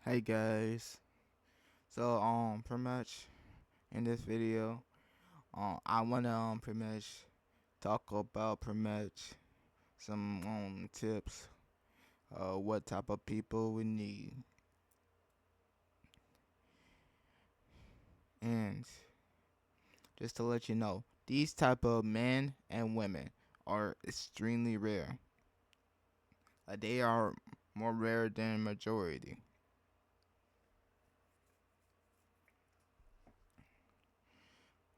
Hey guys, pretty much in this video, I wanna pretty much talk about pretty much some tips, what type of people we need, and just to let you know, these type of men and women are extremely rare. They are more rare than majority.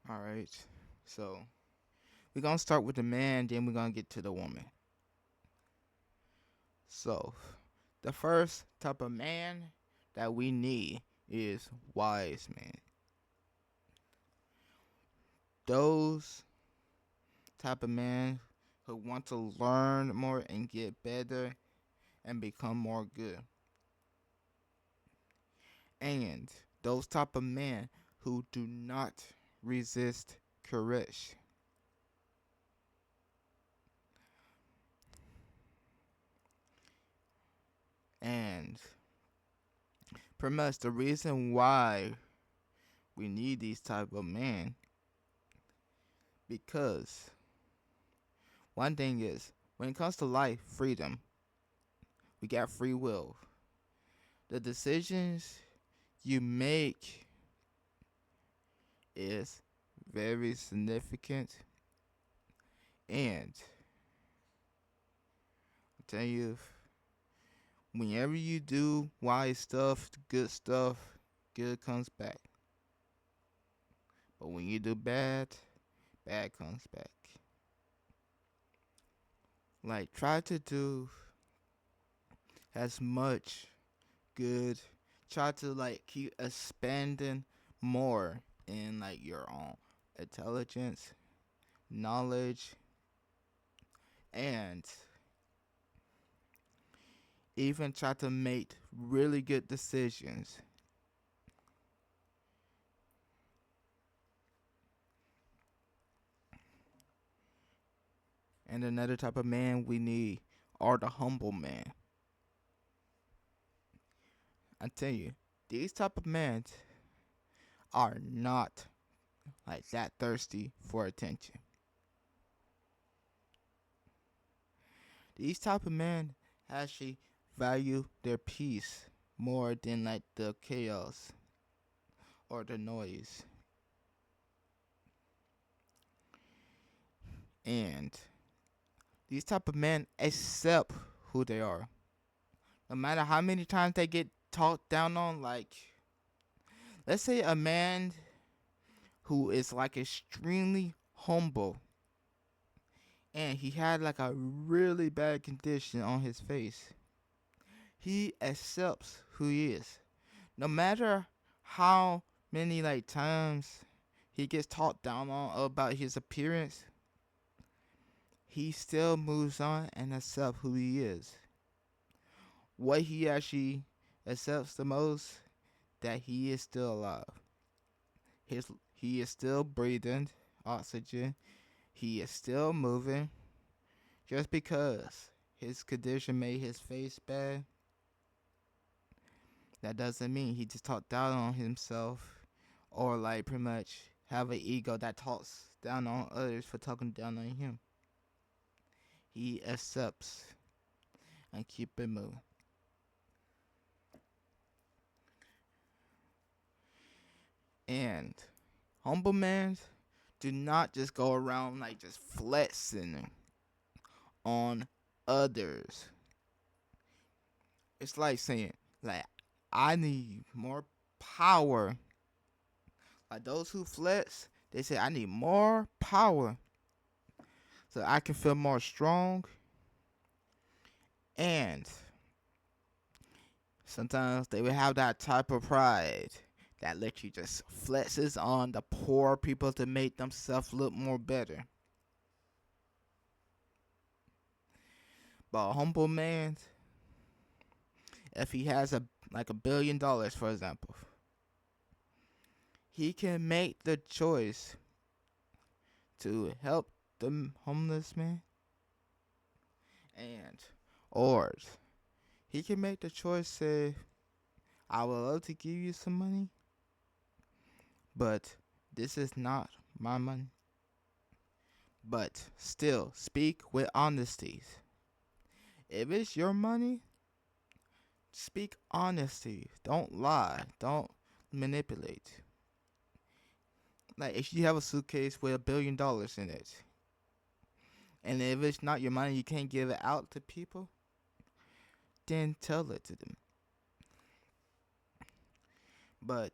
All right, so we're gonna start with the man, then we're gonna get to the woman. So, the first type of man that we need is wise men. Those type of men who want to learn more and get better and become more good. And those type of men who do not resist correction. And pretty much the reason why we need these type of men, because one thing is, when it comes to life freedom, we got free will. The decisions you make is very significant, and I tell you, whenever you do wise stuff, good comes back. But when you do bad, bad comes back. Like, try to do as much good. Try to like keep expanding more in like your own intelligence, knowledge, and even try to make really good decisions. And another type of man we need are the humble man. I tell you, these type of men are not like that thirsty for attention. These type of men actually value their peace more than like the chaos or the noise. And these type of men accept who they are. No matter how many times they get talked down on, like let's say a man who is like extremely humble and he had like a really bad condition on his face. He accepts who he is. No matter how many like times he gets talked down on about his appearance, he still moves on and accepts who he is. What he actually accepts the most, that he is still alive. He is still breathing oxygen. He is still moving. Just because his condition made his face bad, that doesn't mean he just talked down on himself or like pretty much have an ego that talks down on others for talking down on him. He accepts and keep it moving. And humble men do not just go around like just flexing on others. It's like saying, like, I need more power. Like those who flex, they say, I need more power so I can feel more strong. And sometimes they will have that type of pride that let you just flexes on the poor people to make themselves look more better. But a humble man, if he has a like $1 billion, for example, he can make the choice to help the homeless man, and or he can make the choice say, I would love to give you some money, but this is not my money. But still, speak with honesty. If it's your money, speak honesty. Don't lie. Don't manipulate. Like if you have a suitcase with $1 billion in it, and if it's not your money, you can't give it out to people, then tell it to them. But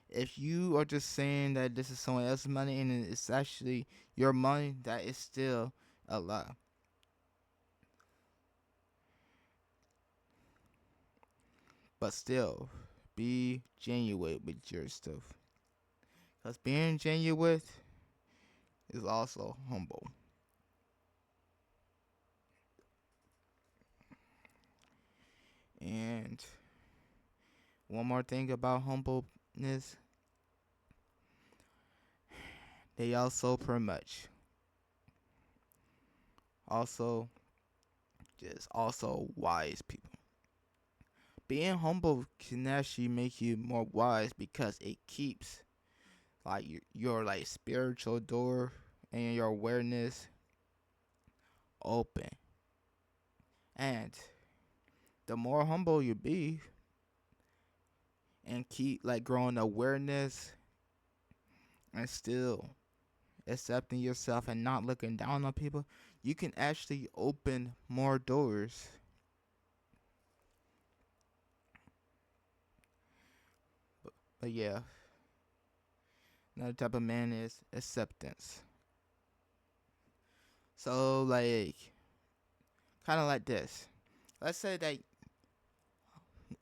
if you are just saying that this is someone else's money and it's actually your money, that is still a lie. But still, be genuine with your stuff. Because being genuine is also humble. And one more thing about humbleness, they also much. Also, just also wise people. Being humble can actually make you more wise because it keeps like your like spiritual door and your awareness open. And the more humble you be and keep like growing awareness and still accepting yourself and not looking down on people, you can actually open more doors. But yeah, another type of man is acceptance. So like kind of like this. Let's say that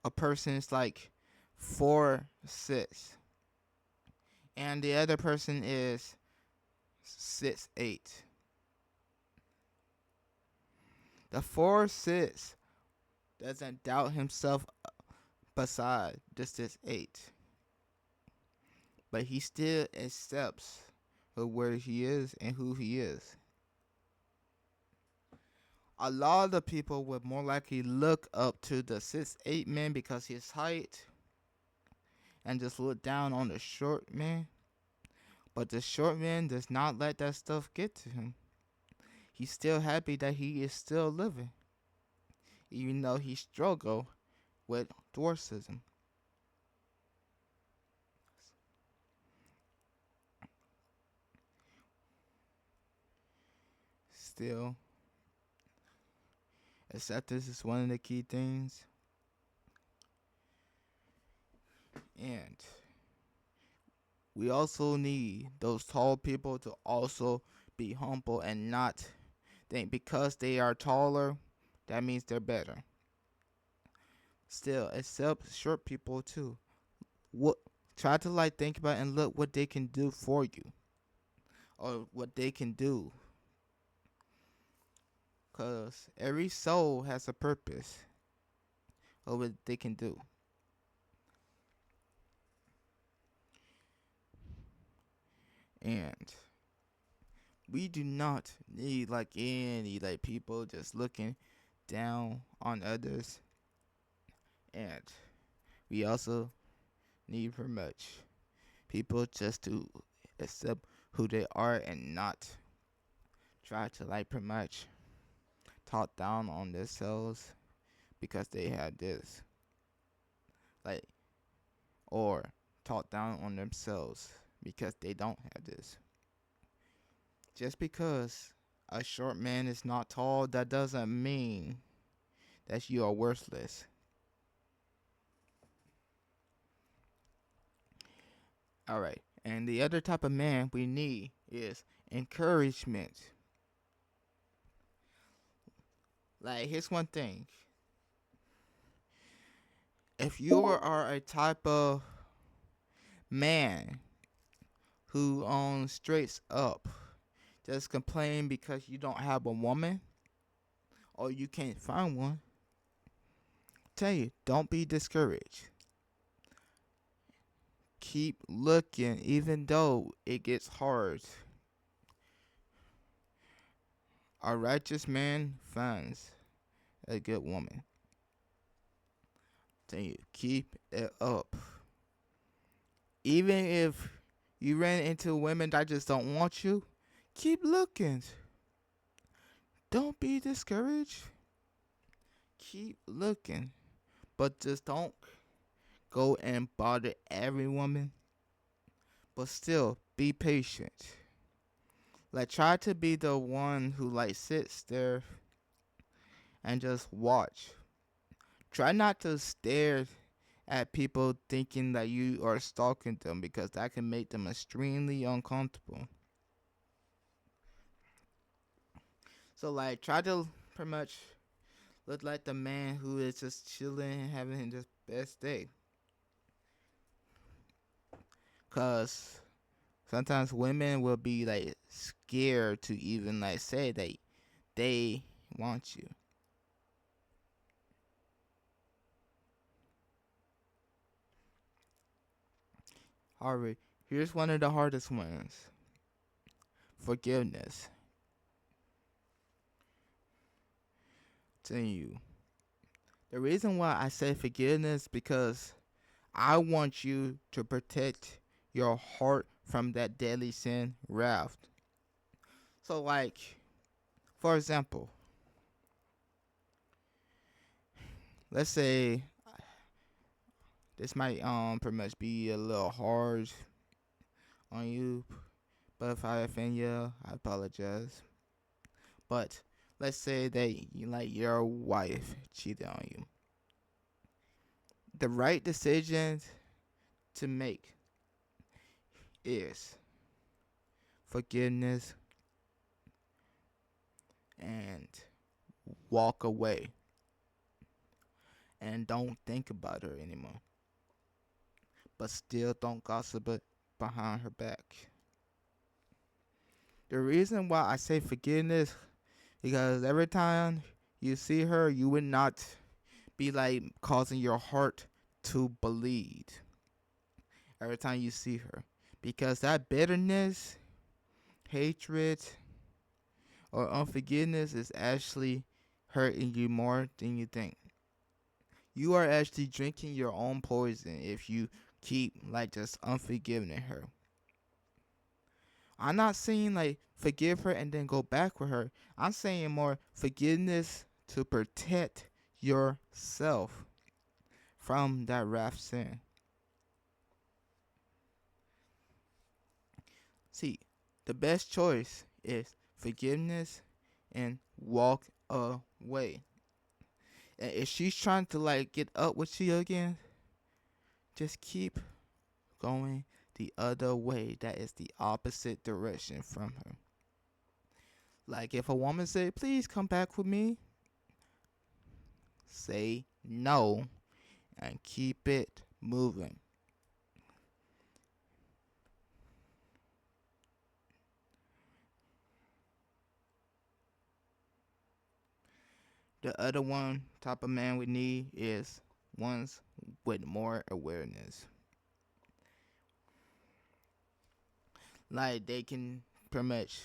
a person is like 4'6", and the other person is 6'8". The 4'6" doesn't doubt himself beside the 6'8", but he still accepts where he is and who he is. A lot of the people would more likely look up to the 6'8" man because his height and just look down on the short man. But the short man does not let that stuff get to him. He's still happy that he is still living, even though he struggled with dwarfism. Still, acceptance is one of the key things. And we also need those tall people to also be humble and not think because they are taller, that means they're better. Still, accept short people too. What try to like think about and look what they can do for you, or what they can do. Cause every soul has a purpose of what they can do. And we do not need like any like people just looking down on others. And we also need for much people just to accept who they are and not try to like pretty much talk down on themselves because they have this, like, or talk down on themselves because they don't have this. Just because a short man is not tall, that doesn't mean that you are worthless. Alright, and the other type of man we need is encouragement. Like, here's one thing. If you are a type of man who straight up just complain because you don't have a woman or you can't find one, tell you, don't be discouraged. Keep looking even though it gets hard. A righteous man finds a good woman. Then you keep it up. Even if you ran into women that just don't want you, keep looking. Don't be discouraged. Keep looking. But just don't go and bother every woman. But still, be patient. Like, try to be the one who, like, sits there and just watch. Try not to stare at people thinking that you are stalking them, because that can make them extremely uncomfortable. So, like, try to pretty much look like the man who is just chilling and having his best day. Because sometimes women will be, like, scared to even, like, say that they want you. Alright, here's one of the hardest ones. Forgiveness. Telling you. The reason why I say forgiveness, because I want you to protect your heart from that deadly sin, wrath. So, like, for example, let's say this might pretty much be a little hard on you, but if I offend you, I apologize. But let's say that you, like, your wife cheated on you. The right decision to make is forgiveness and walk away and don't think about her anymore. But still don't gossip it behind her back. The reason why I say forgiveness, because every time you see her, you would not be like causing your heart to bleed every time you see her. Because that bitterness, hatred, or unforgiveness is actually hurting you more than you think. You are actually drinking your own poison if you keep like just unforgiving her. I'm not saying like forgive her and then go back with her. I'm saying more forgiveness to protect yourself from that wrath sin. See, the best choice is forgiveness and walk away. And if she's trying to like get up with you again, just keep going the other way. That is the opposite direction from her. Like if a woman say, please come back with me, say no and keep it moving. The other one type of man we need is ones with more awareness. Like they can pretty much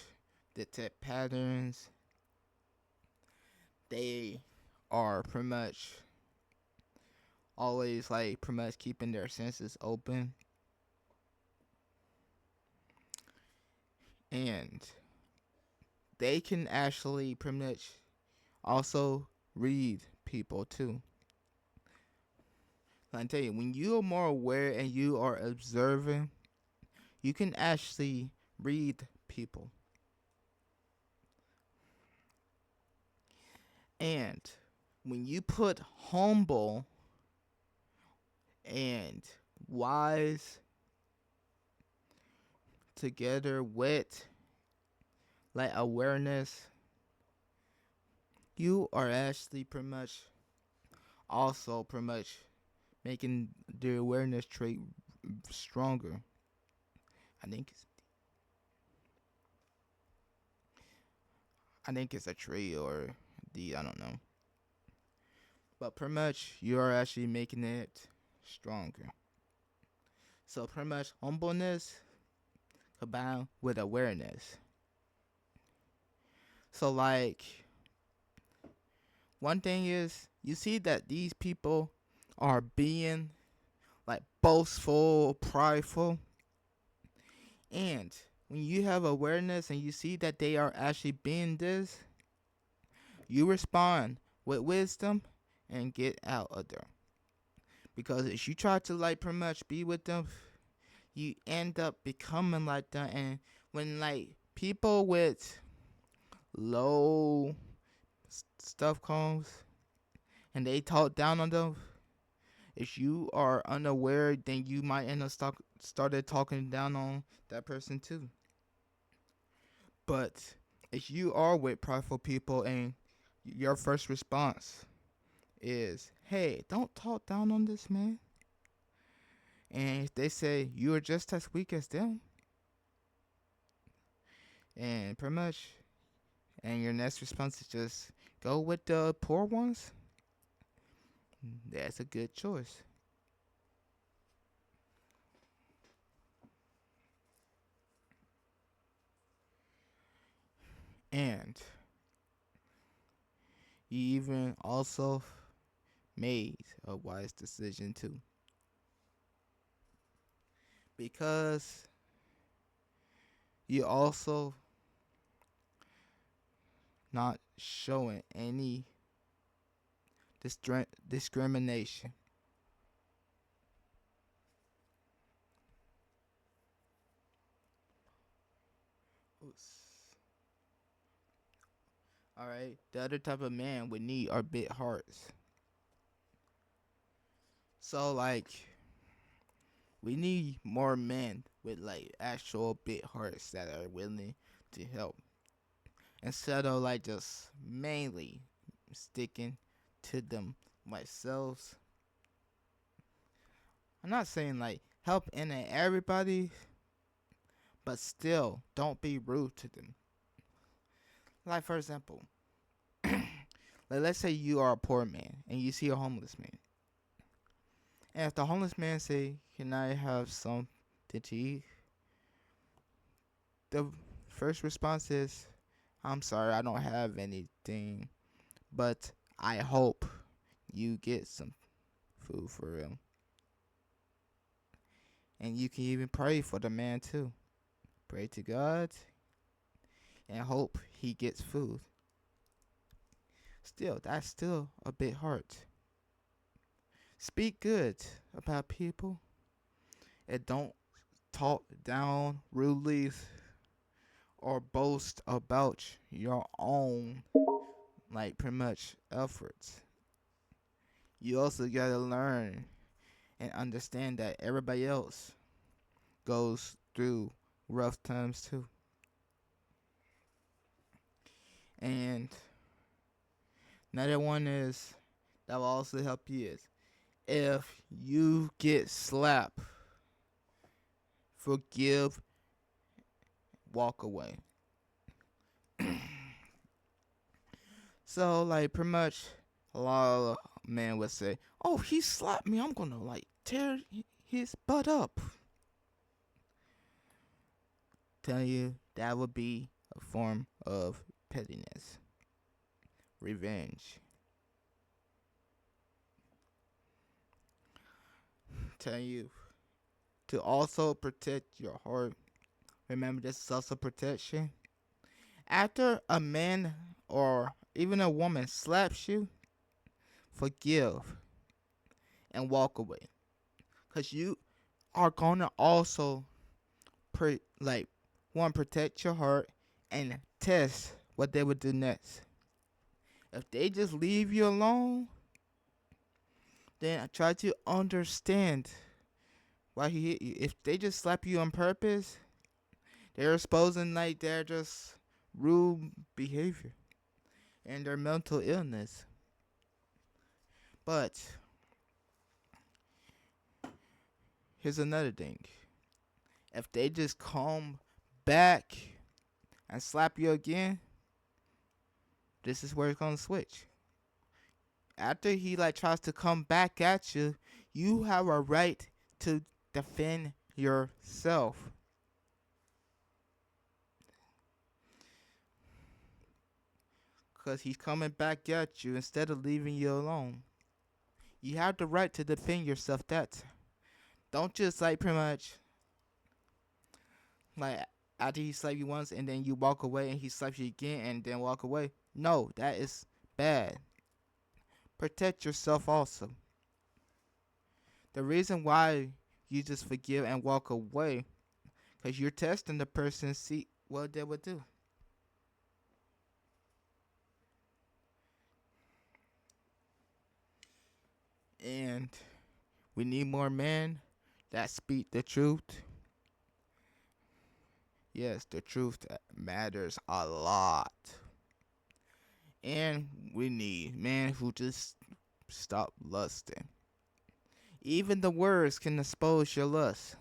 detect patterns. They are pretty much always like pretty much keeping their senses open. And they can actually pretty much also read people too. Like I tell you, when you are more aware and you are observing, you can actually read people. And when you put humble and wise together with like awareness, you are actually pretty much also pretty much making the awareness trait stronger. I think it's a trait or I don't know. But pretty much you are actually making it stronger. So pretty much humbleness combined with awareness. So like one thing is you see that these people are being like boastful, prideful. And when you have awareness and you see that they are actually being this, you respond with wisdom and get out of there. Because if you try to like pretty much be with them, you end up becoming like that. And when like people with low stuff comes and they talk down on them, if you are unaware, then you might end up started talking down on that person too. But if you are with prideful people and your first response is, "Hey, don't talk down on this man," and if they say you are just as weak as them, and pretty much, and your next response is just go with the poor ones, that's a good choice. And you even also made a wise decision too. Because you also not showing any discrimination. Alright, the other type of man would need are big hearts. So like we need more men with like actual big hearts that are willing to help. Instead of like just mainly sticking to them myself. I'm not saying like help in everybody, but still don't be rude to them. Like for example, like let's say you are a poor man and you see a homeless man. And if the homeless man say, "Can I have something to eat?" The first response is, "I'm sorry, I don't have anything, but I hope you get some food for him." And you can even pray for the man too. Pray to God and hope he gets food. Still, that's still a bit hard. Speak good about people and don't talk down rudely or boast about your own, like pretty much efforts. You also gotta learn and understand that everybody else goes through rough times too. And another one is that will also help you is if you get slapped, forgive, walk away. So like pretty much a lot of men would say, "Oh, he slapped me. I'm gonna like tear his butt up." Tell you that would be a form of pettiness, revenge. Tell you to also protect your heart. Remember, this is also protection. After a man or even a woman slaps you, forgive and walk away. Because you are going to also, like, one, protect your heart and test what they would do next. If they just leave you alone, then try to understand why he hit you. If they just slap you on purpose, they're exposing like their just rude behavior and their mental illness. But here's another thing. If they just come back and slap you again, this is where it's gonna switch. After he like tries to come back at you, you have a right to defend yourself. Cause he's coming back at you instead of leaving you alone. You have the right to defend yourself. That don't just like pretty much like after he slapped you once and then you walk away and he slaps you again and then walk away. No, that is bad. Protect yourself also. The reason why you just forgive and walk away, because you're testing the person, see what they would do. And we need more men that speak the truth. Yes, the truth matters a lot. And we need men who just stop lusting. Even the words can expose your lust.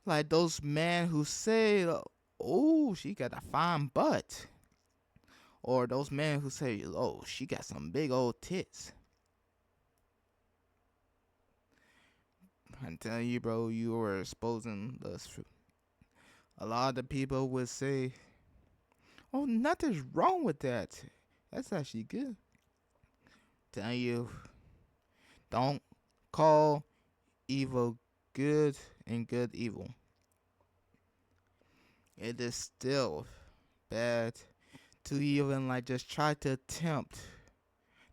Like those men who say, "Oh, she got a fine butt," or those men who say, "Oh, she got some big old tits." I'm telling you, bro, you are exposing lust. A lot of people would say, "Oh, nothing's wrong with that. That's actually good." Telling you, don't call evil good and good evil. It is still bad to even like just try to attempt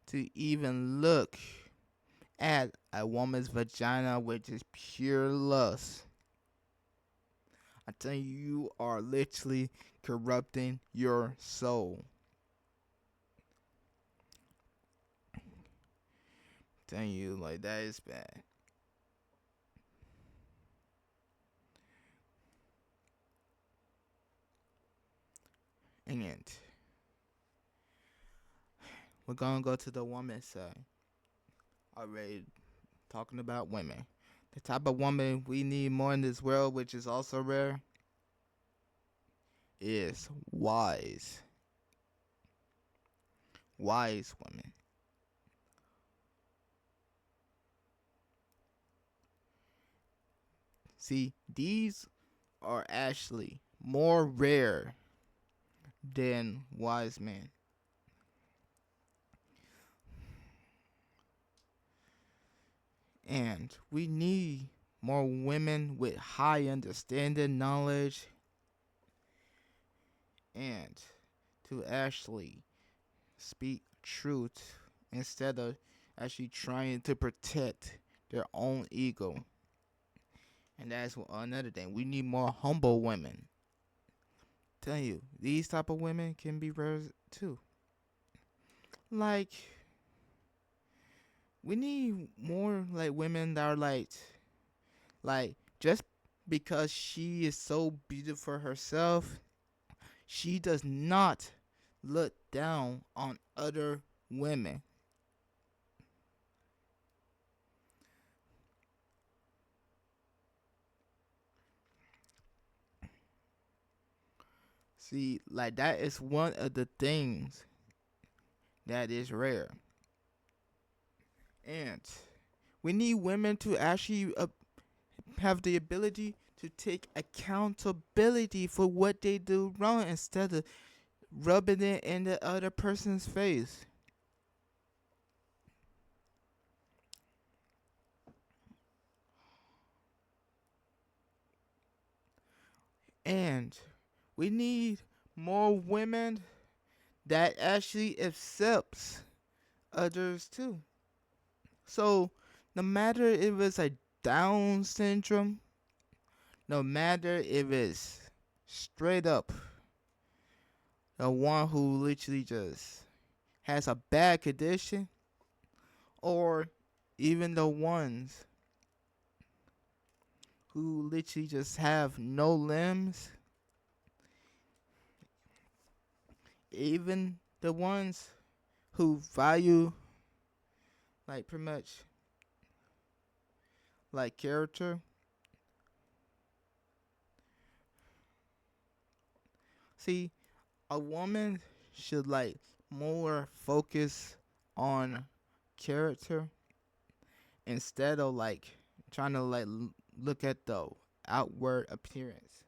to even look at a woman's vagina with just pure lust. I tell you, you are literally corrupting your soul. I'm telling you, like that is bad. And we're gonna go to the woman's side. Already talking about women. The type of woman we need more in this world, which is also rare, is wise. Wise women. See, these are actually more rare than wise men. And we need more women with high understanding, knowledge, and to actually speak truth instead of actually trying to protect their own ego. And that's another thing. We need more humble women. Tell you, these type of women can be rare too. Like we need more like women that are like just because she is so beautiful herself, she does not look down on other women. See, like that is one of the things that is rare. And we need women to actually have the ability to take accountability for what they do wrong instead of rubbing it in the other person's face. And we need more women that actually accepts others too. So no matter if it's a Down syndrome, no matter if it's straight up the one who literally just has a bad condition, or even the ones who literally just have no limbs, even the ones who value like pretty much like character. See, a woman should like more focus on character instead of like trying to like look at the outward appearance.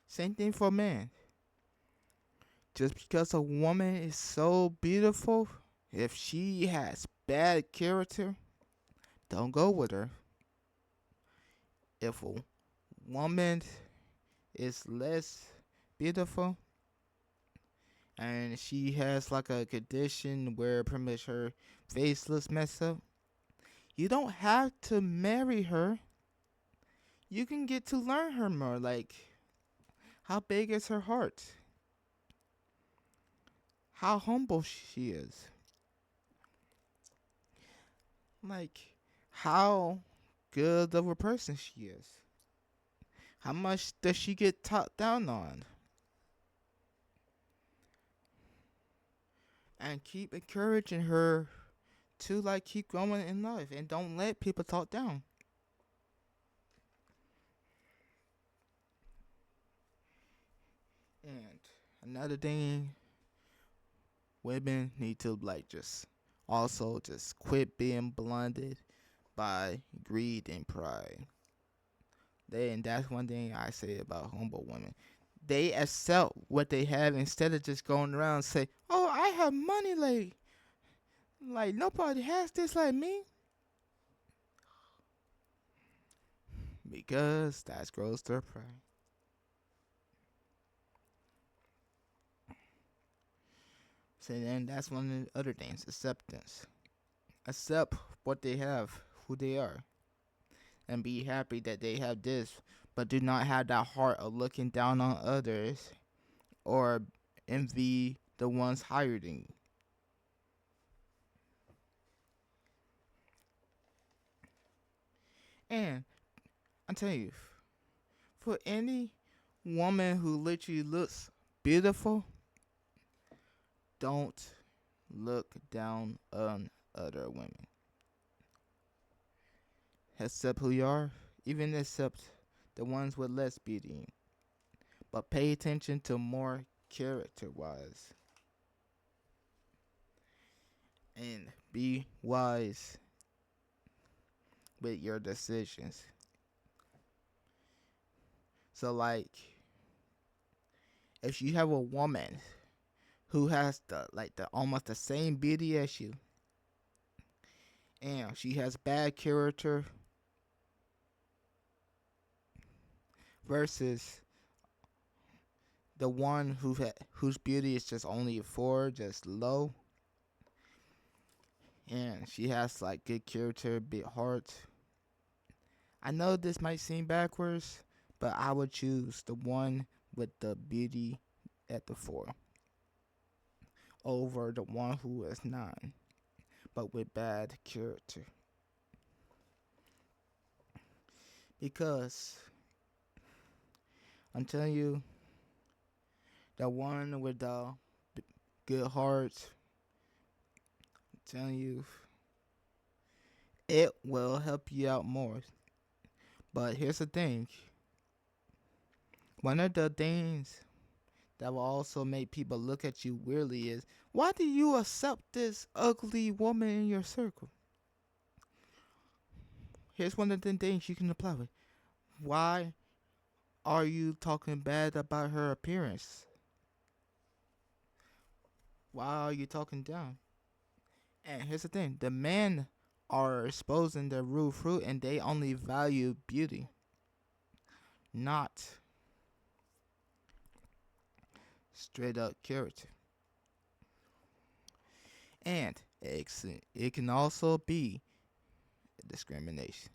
Same thing for men. Just because a woman is so beautiful, if she has bad character, don't go with her. If a woman is less beautiful and she has like a condition where pretty much her face looks messed up, you don't have to marry her. You can get to learn her more. Like, how big is her heart? How humble she is. Like, how good of a person she is. How much does she get talked down on? And keep encouraging her to like keep going in life and don't let people talk down. And another thing, women need to like just also just quit being blinded by greed and pride. And that's one thing I say about humble women. They accept what they have instead of just going around and say, "Oh, I have money, like nobody has this like me," because that grows their pride. So then that's one of the other things, acceptance. Accept what they have, who they are, and be happy that they have this, but do not have that heart of looking down on others or envy the ones higher than you. And I'm telling you, for any woman who literally looks beautiful, don't look down on other women. Accept who you are, even accept the ones with less beauty. But pay attention to more character wise. And be wise with your decisions. So like if you have a woman who has the almost the same beauty as you and she has bad character versus the one whose beauty is just only a 4, just low, and she has like good character, big heart. I know this might seem backwards, but I would choose the one with the beauty at the 4 over the one who is 9, but with bad character. Because I'm telling you, the one with the good heart, I'm telling you, it will help you out more. But here's the thing. One of the things that will also make people look at you weirdly is, why do you accept this ugly woman in your circle? Here's one of the things you can apply with. Why are you talking bad about her appearance? Why are you talking down? And here's the thing. The men are exposing their rude fruit and they only value beauty, not straight up character. And it can also be discrimination.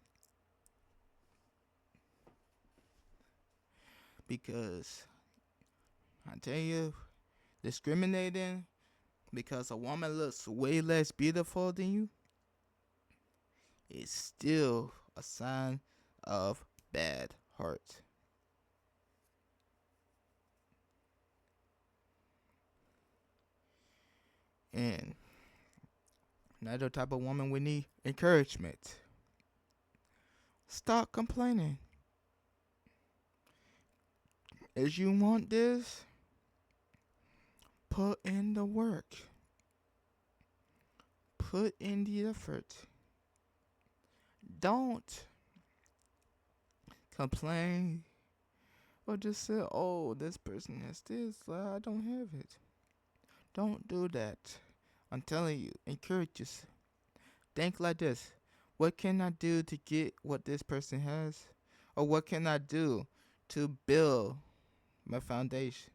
Because I tell you, discriminating because a woman looks way less beautiful than you is still a sign of bad heart. And another type of woman we need encouragement. Stop complaining. If you want this, put in the work. Put in the effort. Don't complain or just say, "Oh, this person has this, I don't have it." Don't do that. I'm telling you, encourage us. Think like this. What can I do to get what this person has? Or what can I do to build my foundation?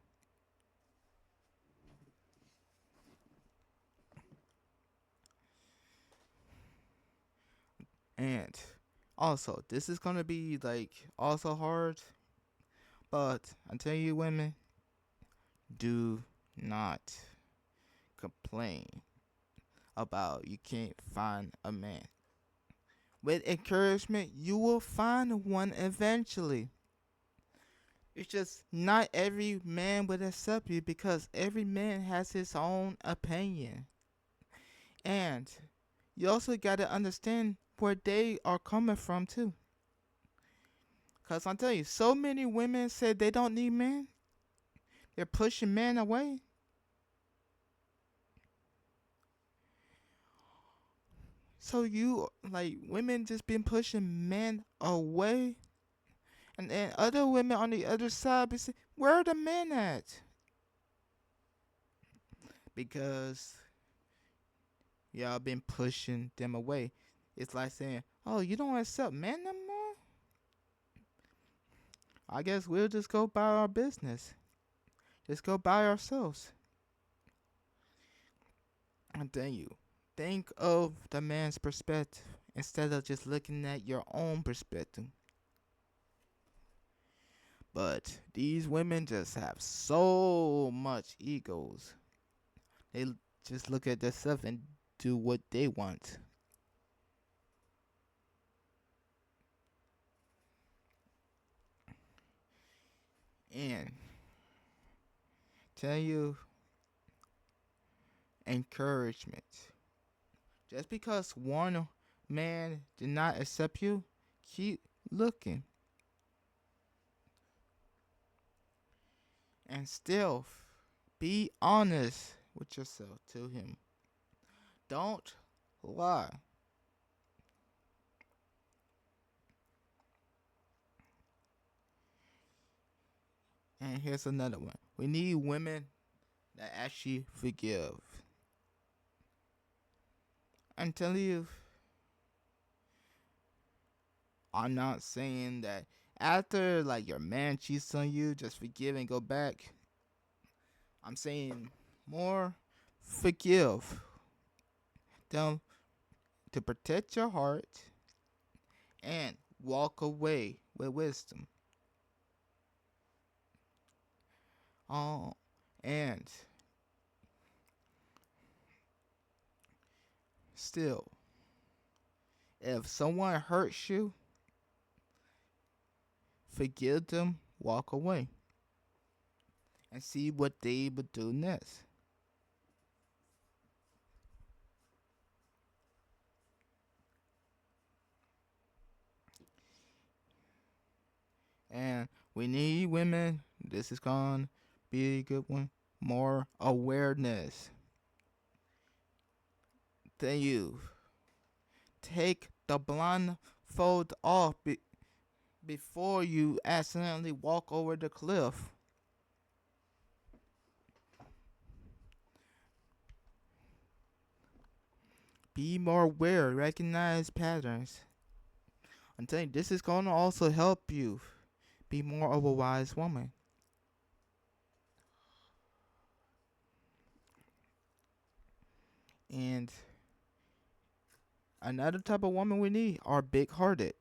And also, this is gonna be like also hard, but I tell you, women, do not complain about you can't find a man. With encouragement, you will find one eventually. It's just not every man would accept you because every man has his own opinion. And you also got to understand where they are coming from too. Because I'll tell you, so many women say they don't need men. They're pushing men away. So you, like, women just been pushing men away. And then other women on the other side be saying, where are the men at? Because y'all been pushing them away. It's like saying, oh, you don't accept men no more? I guess we'll just go by our business. Just go by ourselves. I'm telling you, think of the man's perspective instead of just looking at your own perspective. But these women just have so much egos. They just look at themselves and do what they want. And tell you encouragement. Just because one man did not accept you, keep looking. And still be honest with yourself to him. Don't lie. And here's another one. We need women that actually forgive. I'm telling you, I'm not saying that after like your man cheats on you, just forgive and go back. I'm saying more forgive them to protect your heart and walk away with wisdom. Oh, and still, if someone hurts you, forgive them, walk away, and see what they would do next. And we need women. This is going to be a good one. More awareness. Then you take the blindfold off before you accidentally walk over the cliff. Be more aware, recognize patterns. I'm telling you, this is going to also help you be more of a wise woman. And another type of woman we need are big hearted.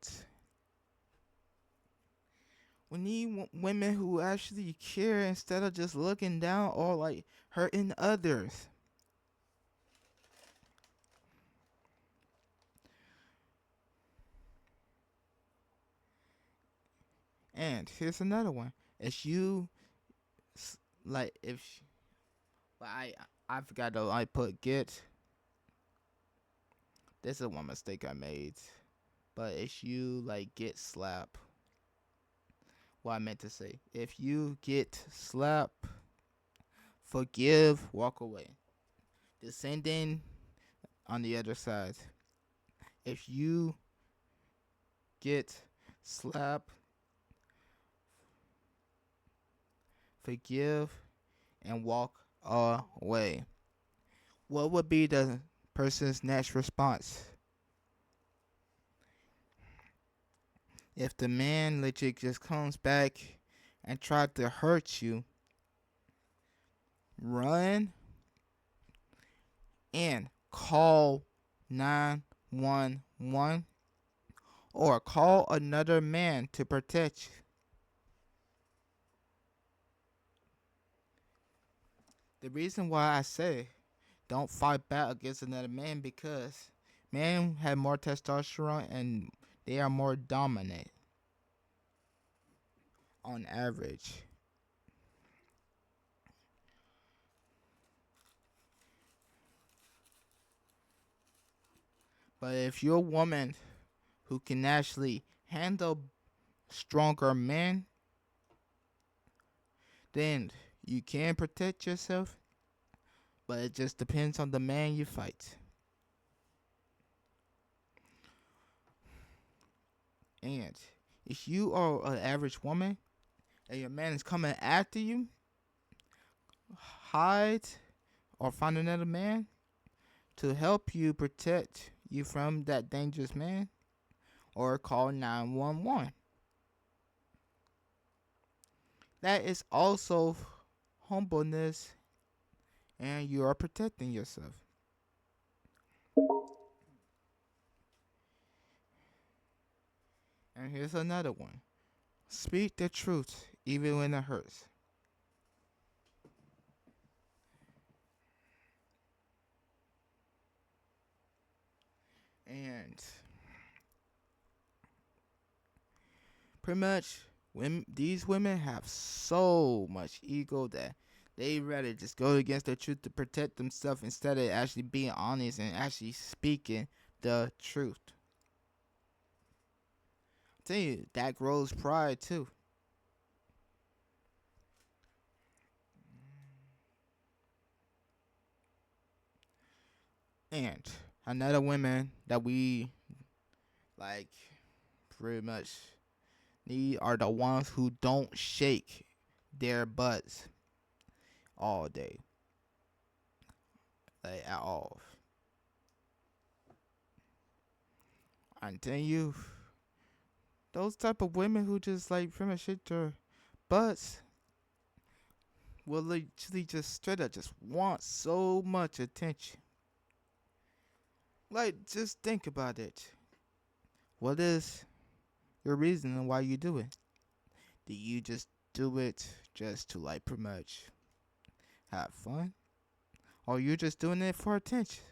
We need women who actually care instead of just looking down or like hurting others. And here's another one. If you like, if well, I forgot to I put get. This is one mistake I made. But if you like get slapped, what I meant to say, if you get slapped, forgive, walk away. The same thing on the other side. If you get slapped, forgive, and walk away. What would be the person's next response? If the man legit just comes back and tried to hurt you, run and call 911 or call another man to protect you. The reason why I say don't fight back against another man because men have more testosterone and they are more dominant on average. But if you're a woman who can actually handle stronger men, then you can protect yourself, but it just depends on the man you fight. And if you are an average woman and your man is coming after you, hide or find another man to help you protect you from that dangerous man or call 911. That is also humbleness and you are protecting yourself. And here's another one. Speak the truth even when it hurts. And pretty much these women have so much ego that they rather just go against the truth to protect themselves instead of actually being honest and actually speaking the truth. I tell you, that grows pride too. And another women that we like pretty much need are the ones who don't shake their butts all day. Like at all. I'm telling you, those type of women who just like pretty much shake their butts will literally just straight up just want so much attention. Like, just think about it. What is your reason why you do it? Do you just do it just to like pretty much have fun? Or you just doing it for attention?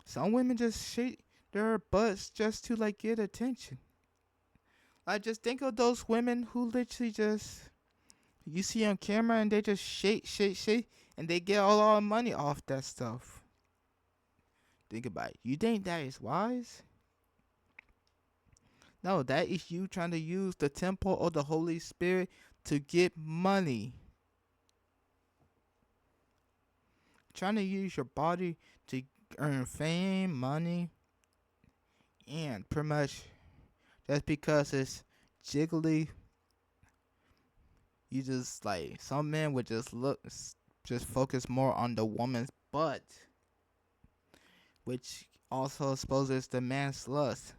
Some women just shake their butts just to like get attention. Like just think of those women who literally just you see on camera and they just shake and they get a lot of money off that stuff. Think about it. You think that is wise? No, that is you trying to use the temple of the Holy Spirit to get money. Trying to use your body to earn fame, money, and pretty much just because it's jiggly, you just like some men would just focus more on the woman's butt, which also exposes the man's lust.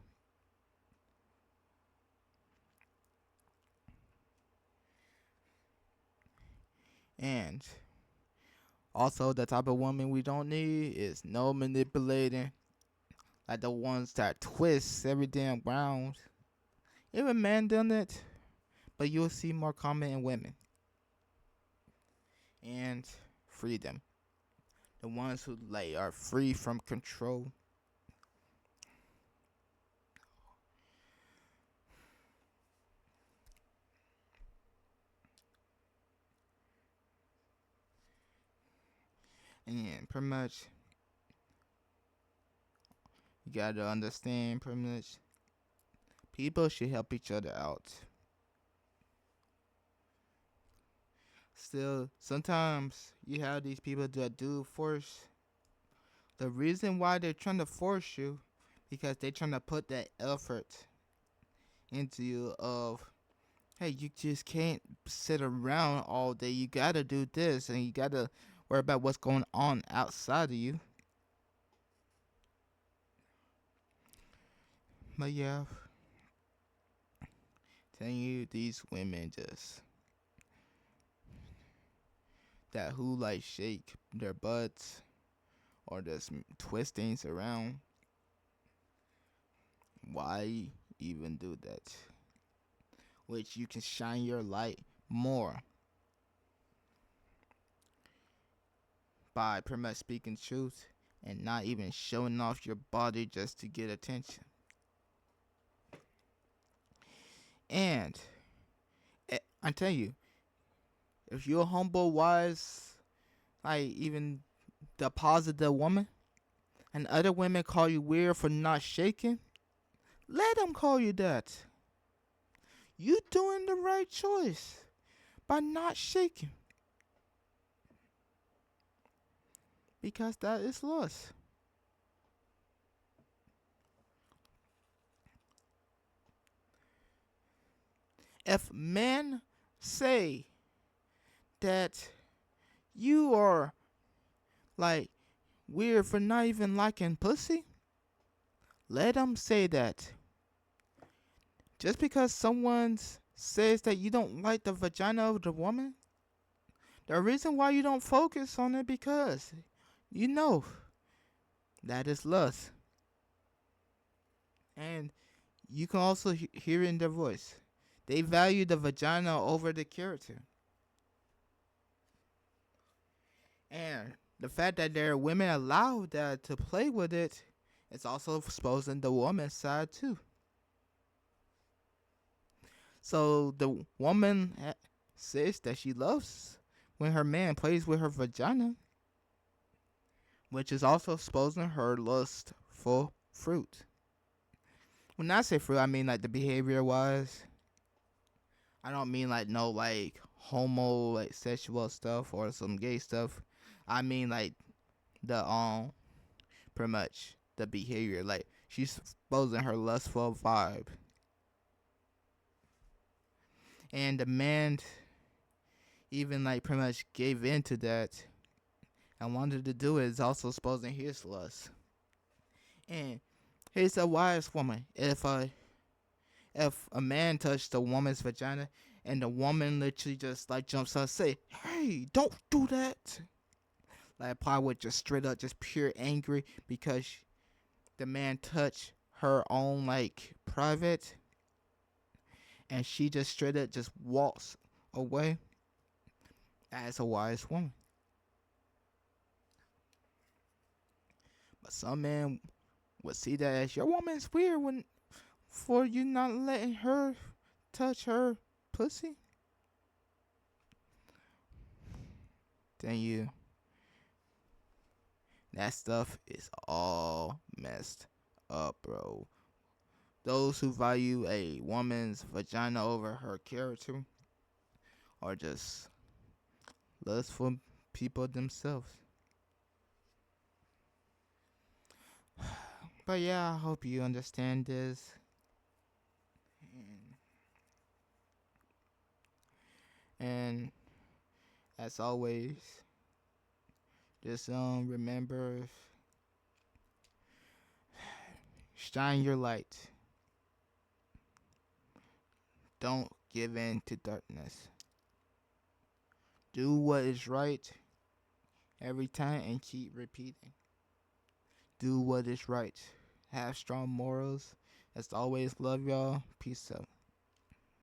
And also, the type of woman we don't need is no manipulating, like the ones that twist every damn round. Even men done it, but you'll see more common in women. And freedom, the ones who like are free from control. And pretty much, you gotta understand pretty much, people should help each other out. Still, sometimes you have these people that do force. The reason why they're trying to force you, because they're trying to put that effort into you of, hey, you just can't sit around all day. You gotta do this and you gotta Worry about what's going on outside of you. But yeah, telling you, these women just that who like shake their butts or just twist things around. Why even do that? Which you can shine your light more by pretty much speaking truth and not even showing off your body just to get attention. And I tell you, if you're a humble, wise, like even the positive woman, and other women call you weird for not shaking, let them call you that. You doing the right choice by not shaking. Because that is lust. If men say that you are like weird for not even liking pussy, let them say that. Just because someone says that you don't like the vagina of the woman, the reason why you don't focus on it because you know that is lust. And you can also hear in their voice. They value the vagina over the character. And the fact that there are women allowed that to play with it is also exposing the woman's side too. So the woman says that she loves when her man plays with her vagina, which is also exposing her lustful fruit. When I say fruit, I mean like the behavior wise. I don't mean like no like homo like sexual stuff or some gay stuff. I mean like the pretty much the behavior. Like she's exposing her lustful vibe. And the man even like pretty much gave in to that and wanted to do it is also exposing his lust. And here's a wise woman. If a man touched a woman's vagina and the woman literally just like jumps up and say, "Hey, don't do that." Like probably would just straight up just pure angry because the man touched her own like private and she just straight up just walks away. As a wise woman. But some men would see that as your woman's weird when for you not letting her touch her pussy. Then you that stuff is all messed up, bro. Those who value a woman's vagina over her character are just lustful people themselves. But yeah, I hope you understand this. And as always, just remember, shine your light. Don't give in to darkness. Do what is right every time and keep repeating. Do what is right. Have strong morals. As always, love y'all. Peace out.